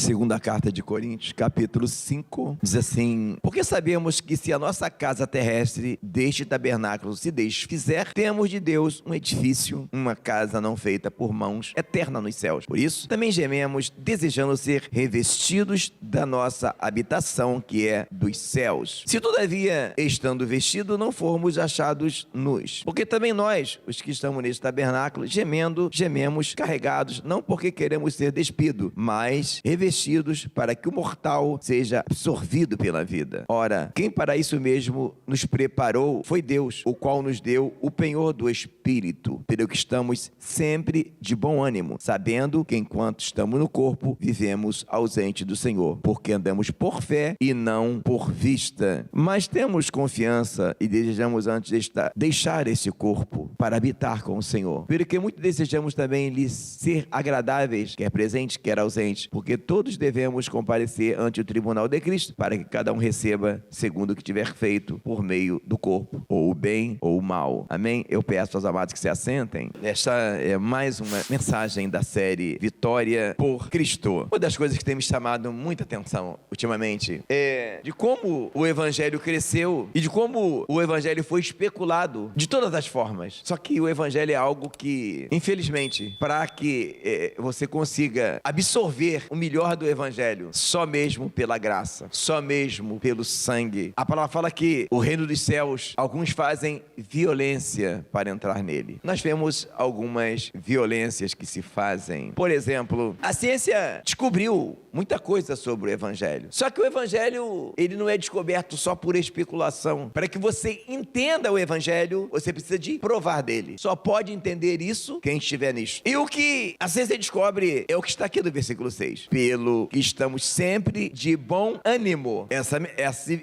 Segunda carta de Coríntios, capítulo 5, diz assim: porque sabemos que se a nossa casa terrestre deste tabernáculo se desfizer, temos de Deus um edifício, uma casa não feita por mãos, eterna nos céus. Por isso, também gememos, desejando ser revestidos da nossa habitação, que é dos céus. Se todavia, estando vestido, não formos achados nus. Porque também nós, os que estamos neste tabernáculo, gememos carregados, não porque queremos ser despidos, mas revestidos para que o mortal seja absorvido pela vida. Ora, quem para isso mesmo nos preparou foi Deus, o qual nos deu o penhor do Espírito, pelo que estamos sempre de bom ânimo, sabendo que enquanto estamos no corpo, vivemos ausente do Senhor, porque andamos por fé e não por vista. Mas temos confiança e desejamos antes deixar esse corpo para habitar com o Senhor, pelo que muito desejamos também lhe ser agradáveis, quer presente, quer ausente, porque todos devemos comparecer ante o tribunal de Cristo, para que cada um receba segundo o que tiver feito por meio do corpo, ou o bem ou o mal. Amém? Eu peço aos amados que se assentem. Esta é mais uma mensagem da série Vitória por Cristo. Uma das coisas que tem me chamado muita atenção ultimamente é de como o evangelho cresceu e de como o evangelho foi especulado de todas as formas. Só que o evangelho é algo que, infelizmente, para que você consiga absorver o melhor do evangelho, só mesmo pela graça, só mesmo pelo sangue. A palavra fala que o reino dos céus, alguns fazem violência para entrar nele. Nós vemos algumas violências que se fazem. Por exemplo, a ciência descobriu muita coisa sobre o evangelho. Só que o evangelho, ele não é descoberto só por especulação. Para que você entenda o evangelho, você precisa de provar dele. Só pode entender isso quem estiver nisso. E o que a ciência descobre é o que está aqui no versículo 6. Pelo que estamos sempre de bom ânimo.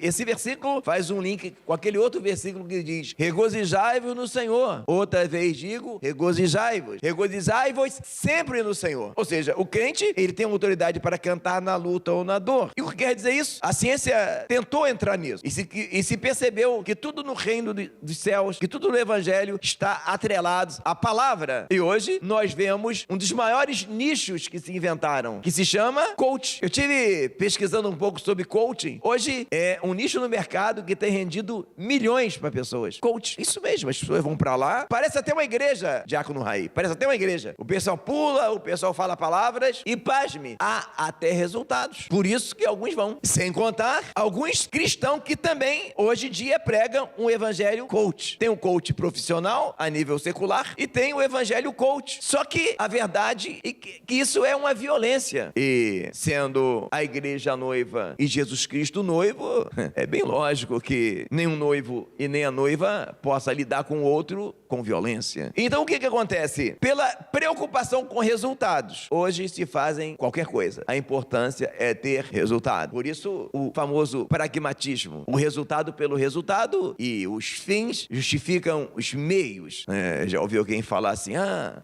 Esse versículo faz um link com aquele outro versículo que diz: regozijai-vos no Senhor. Outra vez digo, regozijai-vos. Regozijai-vos sempre no Senhor. Ou seja, o crente, ele tem autoridade para cantar na luta ou na dor. E o que quer dizer isso? A ciência tentou entrar nisso. E se percebeu que tudo no reino dos céus, que tudo no evangelho está atrelado à palavra. E hoje nós vemos um dos maiores nichos que se inventaram, que se chama coach. Eu tive pesquisando um pouco sobre coaching. Hoje é um nicho no mercado que tem rendido milhões para pessoas. Coach. Isso mesmo, as pessoas vão para lá. Parece até uma igreja, Diácono Raí. Parece até uma igreja. O pessoal pula, o pessoal fala palavras e, pasme, há até resultados. Por isso que alguns vão. Sem contar alguns cristãos que também, hoje em dia, pregam um evangelho coach. Tem um coach profissional a nível secular e tem o evangelho coach. Só que a verdade é que isso é uma violência. E sendo a igreja a noiva e Jesus Cristo o noivo, é bem lógico que nem um noivo e nem a noiva possa lidar com o outro com violência. Então o que acontece? Pela preocupação com resultados, hoje se fazem qualquer coisa. A importância é ter resultado. Por isso o famoso pragmatismo. O resultado pelo resultado, e os fins justificam os meios. Já ouviu alguém falar assim: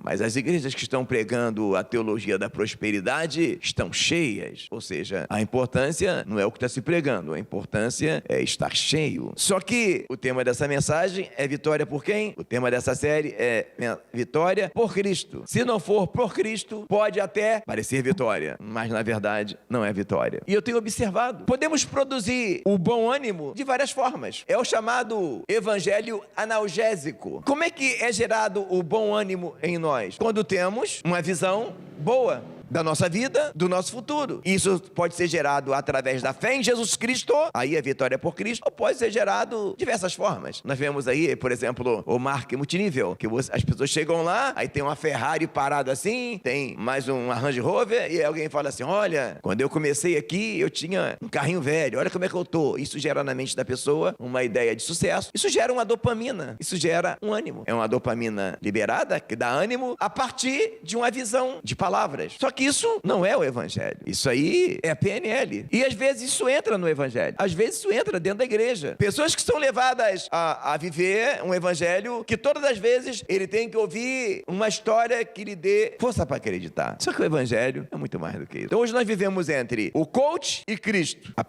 mas as igrejas que estão pregando a teologia da prosperidade estão cheias. Ou seja, a importância não é o que está se pregando, a importância é estar cheio. Só que o tema dessa mensagem é vitória por quem? O tema dessa série é vitória por Cristo. Se não for por Cristo, pode até parecer vitória, mas na verdade não é vitória. E eu tenho observado, podemos produzir o bom ânimo de várias formas. É o chamado evangelho analgésico. Como é que é gerado o bom ânimo em nós? Quando temos uma visão boa da nossa vida, do nosso futuro. Isso pode ser gerado através da fé em Jesus Cristo, aí a vitória por Cristo, ou pode ser gerado de diversas formas. Nós vemos aí, por exemplo, o marketing multinível, que as pessoas chegam lá, aí tem uma Ferrari parada assim, tem mais um Range Rover, e alguém fala assim: olha, quando eu comecei aqui, eu tinha um carrinho velho, olha como é que eu tô. Isso gera na mente da pessoa uma ideia de sucesso. Isso gera uma dopamina, isso gera um ânimo. É uma dopamina liberada, que dá ânimo a partir de uma visão de palavras. Só que isso não é o evangelho. Isso aí é a PNL. E às vezes isso entra no evangelho. Às vezes isso entra dentro da igreja. Pessoas que são levadas a viver um evangelho que todas as vezes ele tem que ouvir uma história que lhe dê força para acreditar. Só que o evangelho é muito mais do que isso. Então hoje nós vivemos entre o coach e Cristo. A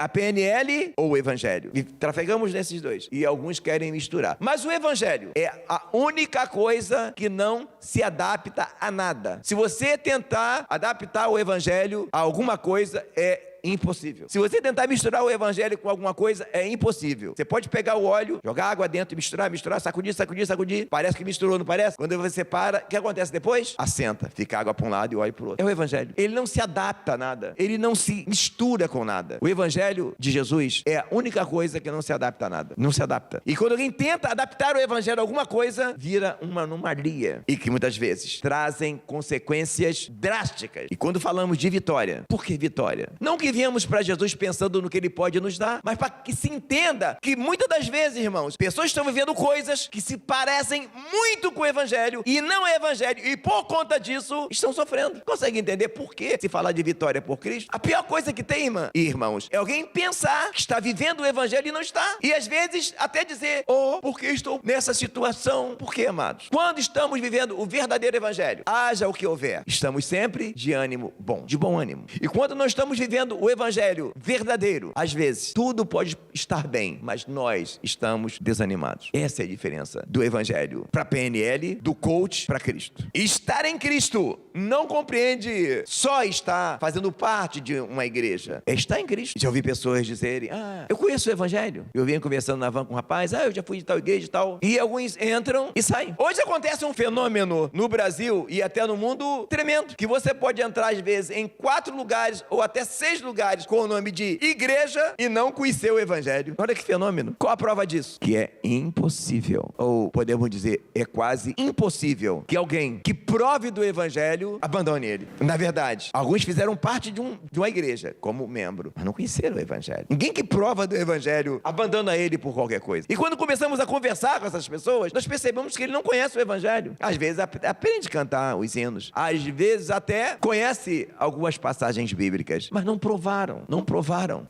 PNL ou o evangelho. E trafegamos nesses dois. E alguns querem misturar. Mas o evangelho é a única coisa que não se adapta a nada. Se você tentar tentar adaptar o evangelho a alguma coisa é impossível. Se você tentar misturar o evangelho com alguma coisa, é impossível. Você pode pegar o óleo, jogar água dentro, misturar, sacudir. Parece que misturou, não parece? Quando você para, o que acontece depois? Assenta. Fica água para um lado e óleo para o outro. É o evangelho. Ele não se adapta a nada. Ele não se mistura com nada. O evangelho de Jesus é a única coisa que não se adapta a nada. Não se adapta. E quando alguém tenta adaptar o evangelho a alguma coisa, vira uma anomalia. E que muitas vezes trazem consequências drásticas. E quando falamos de vitória, por que vitória? Não que viemos para Jesus pensando no que Ele pode nos dar, mas para que se entenda que muitas das vezes, irmãos, pessoas estão vivendo coisas que se parecem muito com o Evangelho e não é Evangelho, e por conta disso estão sofrendo. Consegue entender por que se falar de vitória por Cristo? A pior coisa que tem, irmãos, é alguém pensar que está vivendo o Evangelho e não está. E às vezes até dizer, por que estou nessa situação? Por quê, amados? Quando estamos vivendo o verdadeiro Evangelho, haja o que houver, estamos sempre de ânimo bom, de bom ânimo. E quando não estamos vivendo o evangelho verdadeiro, às vezes tudo pode estar bem, mas nós estamos desanimados. Essa é a diferença do evangelho para PNL, do coach para Cristo. Estar em Cristo não compreende só estar fazendo parte de uma igreja. É estar em Cristo. Já ouvi pessoas dizerem, eu conheço o evangelho. Eu vinha conversando na van com um rapaz, eu já fui de tal igreja e tal. E alguns entram e saem. Hoje acontece um fenômeno no Brasil e até no mundo tremendo, que você pode entrar às vezes em 4 lugares ou até 6 lugares com o nome de igreja e não conhecer o evangelho. Olha que fenômeno. Qual a prova disso? Que é impossível, ou podemos dizer, é quase impossível que alguém que prove do evangelho abandone ele. Na verdade, alguns fizeram parte de uma igreja como membro, mas não conheceram o evangelho. Ninguém que prova do evangelho abandona ele por qualquer coisa. E quando começamos a conversar com essas pessoas, nós percebemos que ele não conhece o evangelho. Às vezes aprende a cantar os hinos, às vezes até conhece algumas passagens bíblicas, mas não provaram.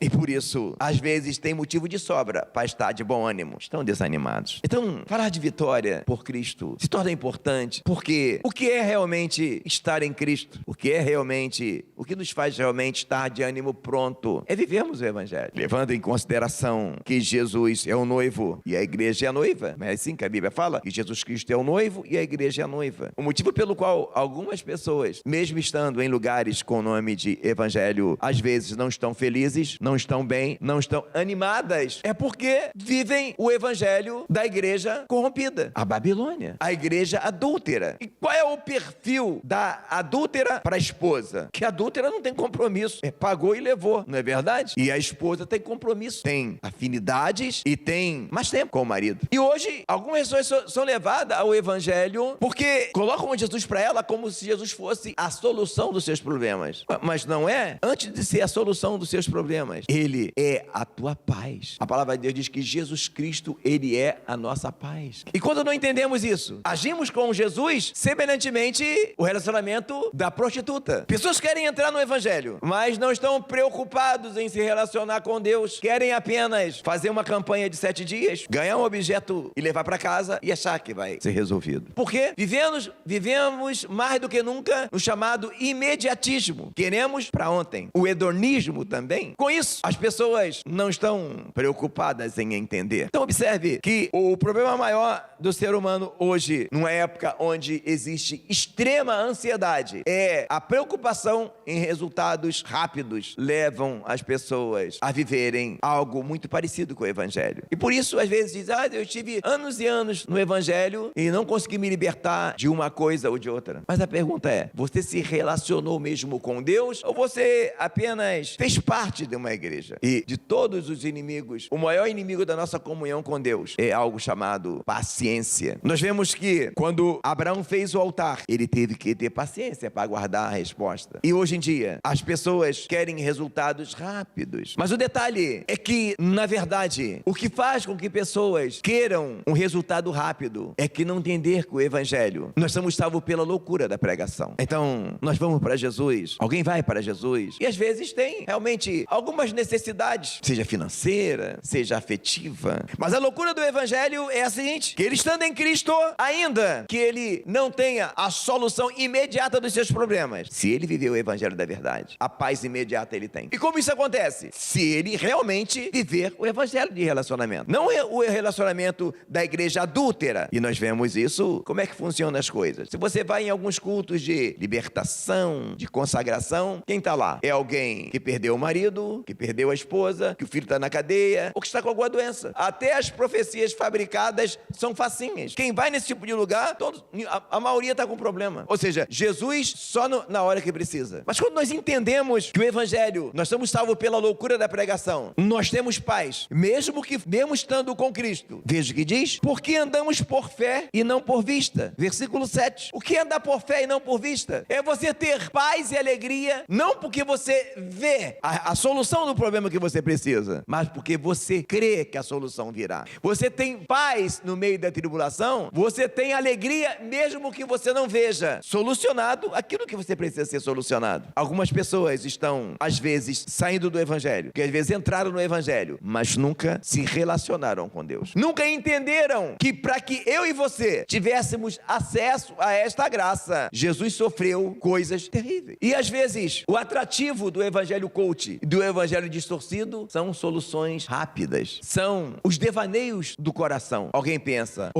E por isso, às vezes tem motivo de sobra para estar de bom ânimo. Estão desanimados. Então, falar de vitória por Cristo se torna importante, porque o que é realmente estar em Cristo? O que nos faz realmente estar de ânimo pronto? É vivermos o evangelho. Levando em consideração que Jesus é o noivo e a igreja é a noiva. Não é assim que a Bíblia fala? Que Jesus Cristo é o noivo e a igreja é a noiva. O motivo pelo qual algumas pessoas, mesmo estando em lugares com o nome de evangelho, às vezes não estão felizes, não estão bem, não estão animadas, é porque vivem o evangelho da igreja corrompida, a Babilônia, a igreja adúltera. E qual é o perfil da adúltera para a esposa? Que a adúltera não tem compromisso, pagou e levou, não é verdade? E a esposa tem compromisso, tem afinidades e tem mais tempo com o marido. E hoje, algumas pessoas são levadas ao evangelho porque colocam Jesus para ela como se Jesus fosse a solução dos seus problemas. Mas não é. Antes de ser a solução dos seus problemas, Ele é a tua paz. A palavra de Deus diz que Jesus Cristo, Ele é a nossa paz. E quando não entendemos isso, agimos com Jesus semelhantemente o relacionamento da prostituta. Pessoas querem entrar no evangelho, mas não estão preocupados em se relacionar com Deus, querem apenas fazer uma campanha de 7 dias, ganhar um objeto e levar para casa e achar que vai ser resolvido. Porque vivemos mais do que nunca no chamado imediatismo. Queremos para ontem. O hedonismo também. Com isso, as pessoas não estão preocupadas em entender. Então observe que o problema maior do ser humano hoje, numa época onde existe extrema ansiedade, é a preocupação em resultados rápidos, levam as pessoas a viverem algo muito parecido com o evangelho. E por isso, às vezes, diz, eu estive anos e anos no evangelho e não consegui me libertar de uma coisa ou de outra. Mas a pergunta é, você se relacionou mesmo com Deus ou você apenas fez parte de uma igreja? E de todos os inimigos, o maior inimigo da nossa comunhão com Deus é algo chamado paciência. Nós vemos que quando Abraão fez o altar, ele teve que ter paciência para aguardar a resposta. E hoje em dia, as pessoas querem resultados rápidos. Mas o detalhe é que, na verdade, o que faz com que pessoas queiram um resultado rápido é que não entender que o evangelho, nós somos salvos pela loucura da pregação. Então, nós vamos para Jesus, alguém vai para Jesus, e às vezes têm realmente algumas necessidades, seja financeira, seja afetiva. Mas a loucura do evangelho é a seguinte, que ele estando em Cristo, ainda que ele não tenha a solução imediata dos seus problemas, se ele viver o evangelho da verdade, a paz imediata ele tem. E como isso acontece? Se ele realmente viver o evangelho de relacionamento. Não é o relacionamento da igreja adúltera. E nós vemos isso, como é que funcionam as coisas. Se você vai em alguns cultos de libertação, de consagração, quem está lá? É alguém que perdeu o marido, que perdeu a esposa, que o filho está na cadeia, ou que está com alguma doença. Até as profecias fabricadas são facinhas. Quem vai nesse tipo de lugar, a maioria está com problema. Ou seja, Jesus só na hora que precisa. Mas quando nós entendemos que o evangelho, nós somos salvos pela loucura da pregação, nós temos paz, mesmo estando com Cristo. Veja o que diz, porque andamos por fé e não por vista. Versículo 7. O que é andar por fé e não por vista? É você ter paz e alegria, não porque você vê a solução do problema que você precisa, mas porque você crê que a solução virá. Você tem paz no meio da tribulação, você tem alegria mesmo que você não veja solucionado aquilo que você precisa ser solucionado. Algumas pessoas estão, às vezes, saindo do evangelho, que às vezes entraram no evangelho, mas nunca se relacionaram com Deus. Nunca entenderam que para que eu e você tivéssemos acesso a esta graça, Jesus sofreu coisas terríveis. E às vezes, o atrativo do evangelho coach, do evangelho distorcido, são soluções rápidas. São os devaneios do coração. Alguém pensa,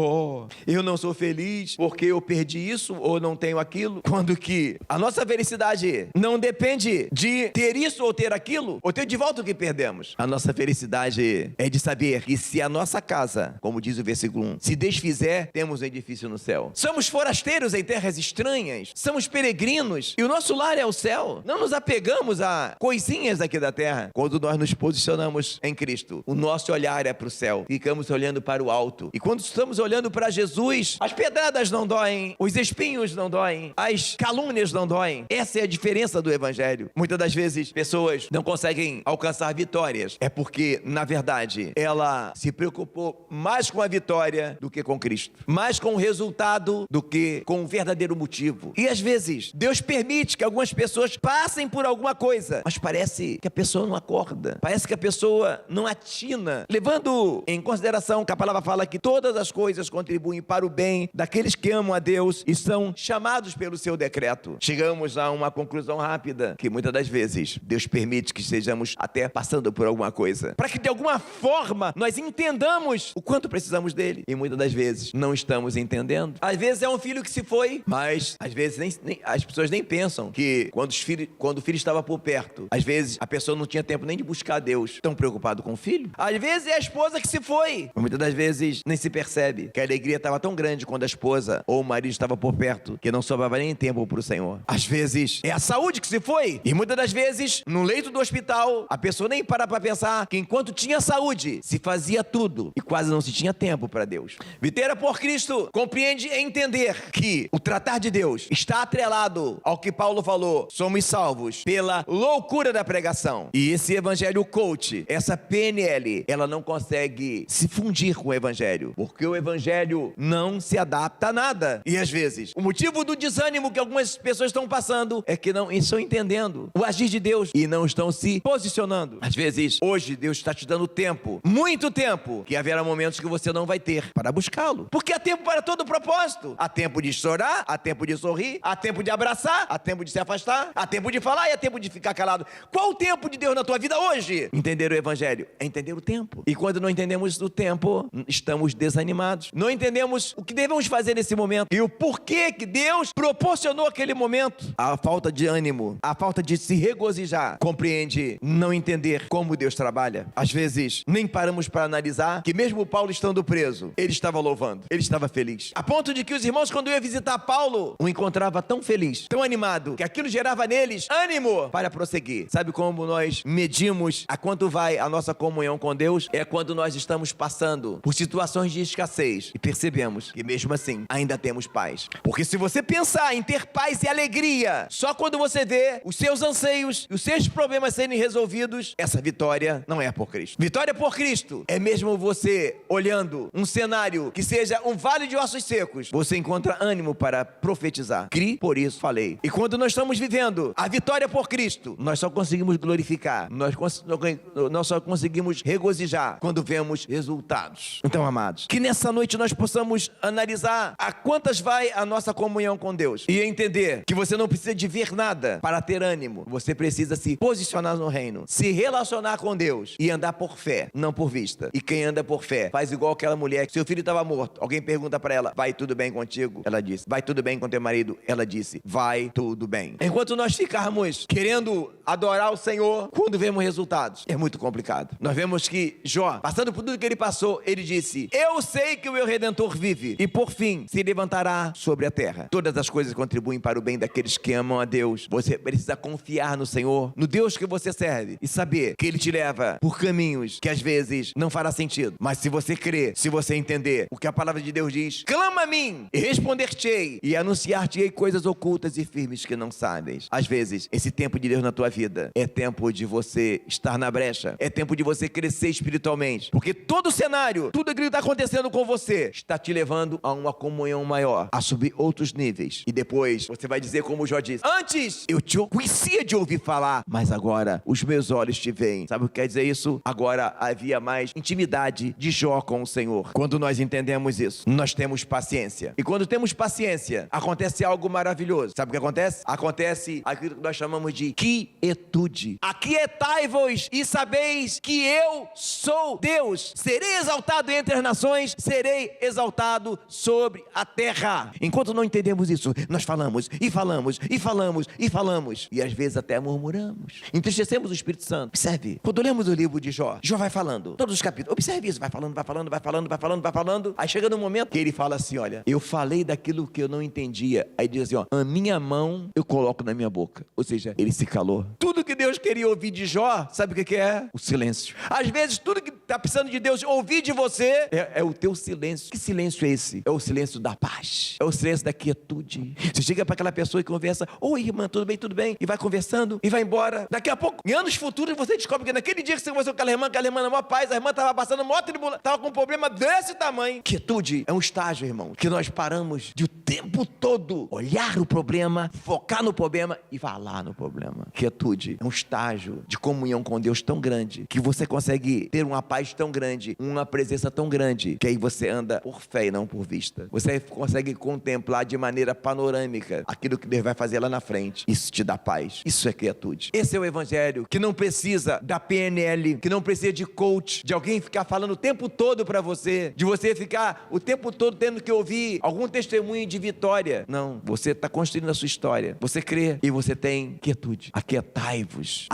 eu não sou feliz porque eu perdi isso ou não tenho aquilo. Quando que a nossa felicidade não depende de ter isso ou ter aquilo, ou ter de volta o que perdemos. A nossa felicidade é de saber que se a nossa casa, como diz o versículo 1, se desfizer, temos um edifício no céu. Somos forasteiros em terras estranhas, somos peregrinos, e o nosso lar é o céu. Não nos apegamos a coisinhas aqui da terra. Quando nós nos posicionamos em Cristo, o nosso olhar é para o céu, ficamos olhando para o alto. E quando estamos olhando para Jesus, as pedradas não doem, os espinhos não doem, as calúnias não doem. Essa é a diferença do evangelho. Muitas das vezes, pessoas não conseguem alcançar vitórias. É porque, na verdade, ela se preocupou mais com a vitória do que com Cristo. Mais com o resultado do que com o verdadeiro motivo. E às vezes, Deus permite que algumas pessoas passem por alguma coisa, mas parece que a pessoa não acorda. Parece que a pessoa não atina. Levando em consideração que a palavra fala que todas as coisas contribuem para o bem daqueles que amam a Deus e são chamados pelo seu decreto. Chegamos a uma conclusão rápida, que muitas das vezes Deus permite que estejamos até passando por alguma coisa, para que de alguma forma nós entendamos o quanto precisamos dele. E muitas das vezes não estamos entendendo. Às vezes é um filho que se foi, mas às vezes as pessoas nem pensam que quando o filho estava por perto, às vezes a pessoa não tinha tempo nem de buscar Deus, tão preocupado com o filho. Às vezes é a esposa que se foi, mas muitas das vezes nem se percebe que a alegria estava tão grande quando a esposa ou o marido estava por perto, que não sobrava nem tempo para o Senhor. Às vezes é a saúde que se foi, e muitas das vezes no leito do hospital, a pessoa nem para pensar que enquanto tinha saúde, se fazia tudo e quase não se tinha tempo para Deus. Videira por Cristo compreende e entender que o tratar de Deus está atrelado ao que Paulo falou, somos salvos pela loucura da pregação. E esse evangelho coach, essa PNL, ela não consegue se fundir com o evangelho, porque o evangelho não se adapta a nada. E às vezes, o motivo do desânimo que algumas pessoas estão passando é que não estão entendendo o agir de Deus e não estão se posicionando. Às vezes, hoje Deus está te dando tempo, muito tempo, que haverá momentos que você não vai ter para buscá-lo, porque há tempo para todo propósito. Há tempo de chorar, há tempo de sorrir, há tempo de abraçar, há tempo de se afastar, há tempo de falar e há tempo de ficar calado. Qual o tempo de Deus na tua vida hoje? Entender o evangelho é entender o tempo. E quando não entendemos o tempo, estamos desanimados. Não entendemos o que devemos fazer nesse momento e o porquê que Deus proporcionou aquele momento. A falta de ânimo, a falta de se regozijar, compreende não entender como Deus trabalha. Às vezes, nem paramos para analisar que mesmo Paulo estando preso, ele estava louvando, ele estava feliz. A ponto de que os irmãos, quando iam visitar Paulo, o encontrava tão feliz, tão animado, que aquilo gerava neles ânimo para prosseguir. Sabe como nós medimos a quanto vai a nossa comunhão com Deus? É quando nós estamos passando por situações de escassez e percebemos que mesmo assim ainda temos paz. Porque se você pensar em ter paz e alegria só quando você vê os seus anseios e os seus problemas serem resolvidos, essa vitória não é por Cristo. Vitória por Cristo é mesmo você olhando um cenário que seja um vale de ossos secos, você encontra ânimo para profetizar. Cri, por isso falei. E quando nós estamos vivendo a vitória por Cristo, nós só conseguimos glorificar, nós só conseguimos regozijar quando vemos resultados. Então, amados, que nessa noite nós possamos analisar a quantas vai a nossa comunhão com Deus e entender que você não precisa de ver nada para ter ânimo. Você precisa se posicionar no reino, se relacionar com Deus e andar por fé, não por vista. E quem anda por fé faz igual aquela mulher que seu filho estava morto. Alguém pergunta para ela: vai tudo bem contigo? Ela disse: vai tudo bem com teu marido? Ela disse: vai tudo bem. Enquanto nós ficarmos querendo adorar o Senhor, quando vemos resultados, é muito complicado. Nós vemos que Jó, passando por tudo que ele passou, ele disse: eu sei que o meu Redentor vive e por fim se levantará sobre a terra. Todas as coisas contribuem para o bem daqueles que amam a Deus. Você precisa confiar no Senhor, no Deus que você serve, e saber que Ele te leva por caminhos que às vezes não fará sentido. Mas se você crer, se você entender o que a palavra de Deus diz: clama a mim e responder-te-ei e anunciar-te-ei coisas ocultas e firmes que não sabes. Às vezes, esse tempo de Deus na tua vida é tempo de você estar na brecha, é tempo de você crescer espiritualmente, porque todo o cenário, tudo aquilo que está acontecendo com você, está te levando a uma comunhão maior, a subir outros níveis. E depois você vai dizer como Jó disse: antes eu te conhecia de ouvir falar, mas agora os meus olhos te veem. Sabe o que quer dizer isso? Agora havia mais intimidade de Jó com o Senhor. Quando nós entendemos isso, nós temos paciência. E quando temos paciência, acontece algo maravilhoso. Sabe o que acontece? Acontece aquilo que nós chamamos de quietude. Aquietai-vos e sabeis que eu sou Deus. Serei exaltado entre as nações, serei exaltado sobre a terra. Enquanto não entendemos isso, nós falamos e falamos e falamos e falamos, e às vezes até murmuramos, entristecemos o Espírito Santo. Observe, quando lemos o livro de Jó, Jó vai falando, todos os capítulos, observe isso, vai falando, vai falando, vai falando, vai falando, vai falando, aí chega no momento que ele fala assim: olha, eu falei daquilo que eu não entendia. Aí diz assim: ó, a minha mão eu coloco na minha boca. Ou seja, ele se calou. Tudo que Deus queria ouvir de Jó, sabe o que é? O silêncio. Às vezes tudo que está precisando de Deus ouvir de você é o teu silêncio. Que silêncio é esse? É o silêncio da paz, é o silêncio da quietude. Você chega para aquela pessoa e conversa: oi irmã, tudo bem, tudo bem? E vai conversando e vai embora. Daqui a pouco, em anos futuros, você descobre que naquele dia que você conversou com aquela irmã na maior paz, a irmã estava passando maior tribulação, estava com um problema desse tamanho. Quietude é um estágio, irmão, que nós paramos de o tempo todo olhar o problema, focar no problema e falar no problema. Quietude é um estágio de comunhão com Deus tão grande, que você consegue ter uma paz tão grande, uma presença tão grande, que aí você anda por fé e não por vista. Você consegue contemplar de maneira panorâmica aquilo que Deus vai fazer lá na frente. Isso te dá paz. Isso é quietude. Esse é o evangelho que não precisa da PNL, que não precisa de coach, de alguém ficar falando o tempo todo para você, de você ficar o tempo todo tendo que ouvir algum testemunho de vitória. Não, você está construindo a sua história. Você crê e você tem quietude. Aquietai-vos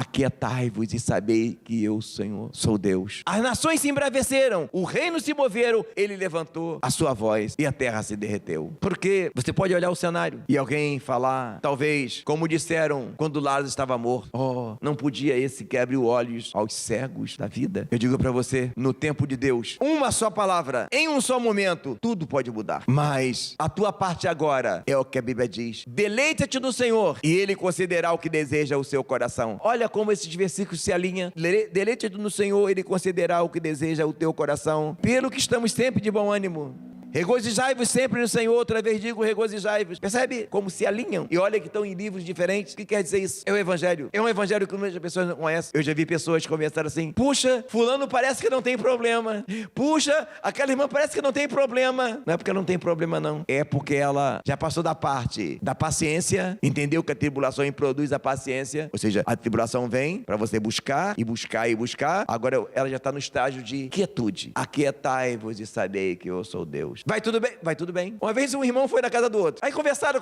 e sabei que eu, Senhor, sou Deus. As nações se embraveceram, o reino se moveram, ele levantou a sua voz e a terra se derreteu. Porque você pode olhar o cenário e alguém falar, talvez, como disseram quando Lázaro estava morto: oh, não podia esse que abriu olhos aos cegos da vida. Eu digo para você, no tempo de Deus, uma só palavra, em um só momento, tudo pode mudar. Mas a tua parte agora é o que a Bíblia diz: deleita-te no Senhor e Ele concederá o que deseja o seu coração. Olha como esses versículos se alinham. Deleita-te no Senhor, Ele concederá o que deseja o teu coração. Pelo que estamos sempre de bom ânimo. Regozijai-vos sempre no Senhor. Outra vez digo, regozijai-vos. Percebe como se alinham? E olha que estão em livros diferentes. O que quer dizer isso? É o evangelho. É um evangelho que muitas pessoas não conhecem. Eu já vi pessoas conversar assim: puxa, fulano parece que não tem problema. Puxa, aquela irmã parece que não tem problema. Não é porque ela não tem problema, não. É porque ela já passou da parte da paciência, entendeu que a tribulação produz a paciência. Ou seja, a tribulação vem para você buscar e buscar e buscar. Agora ela já está no estágio de quietude. Aquietai-vos e sabei que eu sou Deus. Vai tudo bem? Vai tudo bem. Uma vez um irmão foi na casa do outro. Aí conversaram.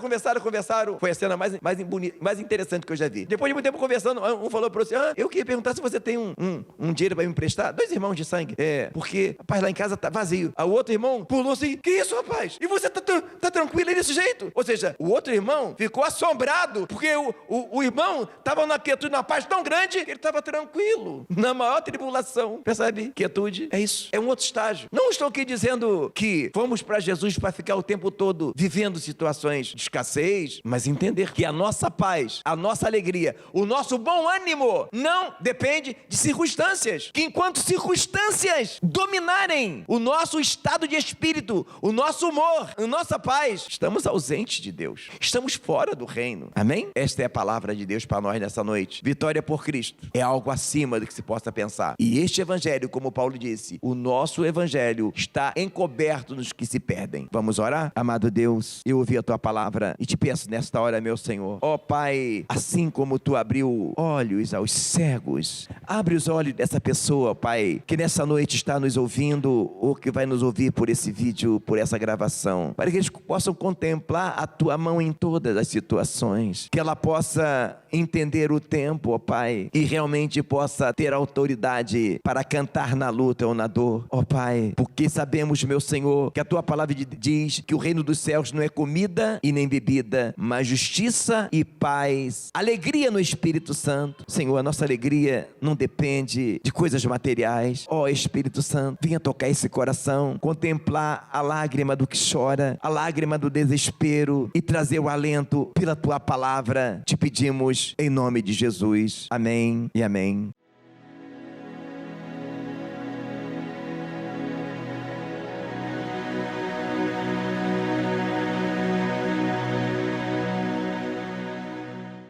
Foi a cena mais interessante que eu já vi. Depois de muito tempo conversando, um falou para o outro: eu queria perguntar se você tem um dinheiro para me emprestar. 2 irmãos de sangue. Porque, rapaz, lá em casa tá vazio. Aí o outro irmão pulou assim: que isso, rapaz? E você tá tranquilo aí desse jeito? Ou seja, o outro irmão ficou assombrado, porque o irmão estava na quietude, na paz tão grande, que ele estava tranquilo, na maior tribulação. Percebe? Quietude é isso. É um outro estágio. Não estou aqui dizendo que vamos vamos para Jesus para ficar o tempo todo vivendo situações de escassez, mas entender que a nossa paz, a nossa alegria, o nosso bom ânimo não depende de circunstâncias. Que enquanto circunstâncias dominarem o nosso estado de espírito, o nosso humor, a nossa paz, estamos ausentes de Deus, estamos fora do reino. Amém? Esta é a palavra de Deus para nós nessa noite. Vitória por Cristo é algo acima do que se possa pensar. E este evangelho, como Paulo disse, o nosso evangelho está encoberto nos que se perdem. Vamos orar? Amado Deus, eu ouvi a tua palavra e te peço nesta hora, meu Senhor, ó Pai, assim como tu abriu olhos aos cegos, abre os olhos dessa pessoa, Pai, que nessa noite está nos ouvindo ou que vai nos ouvir por esse vídeo, por essa gravação, para que eles possam contemplar a tua mão em todas as situações, que ela possa entender o tempo, ó Pai, e realmente possa ter autoridade para cantar na luta ou na dor, ó Pai, porque sabemos, meu Senhor, que a tua palavra diz que o reino dos céus não é comida e nem bebida, mas justiça e paz, alegria no Espírito Santo. Senhor, a nossa alegria não depende de coisas materiais. Ó Espírito Santo, venha tocar esse coração, contemplar a lágrima do que chora, a lágrima do desespero e trazer o alento pela tua palavra. Te pedimos em nome de Jesus. Amém e amém.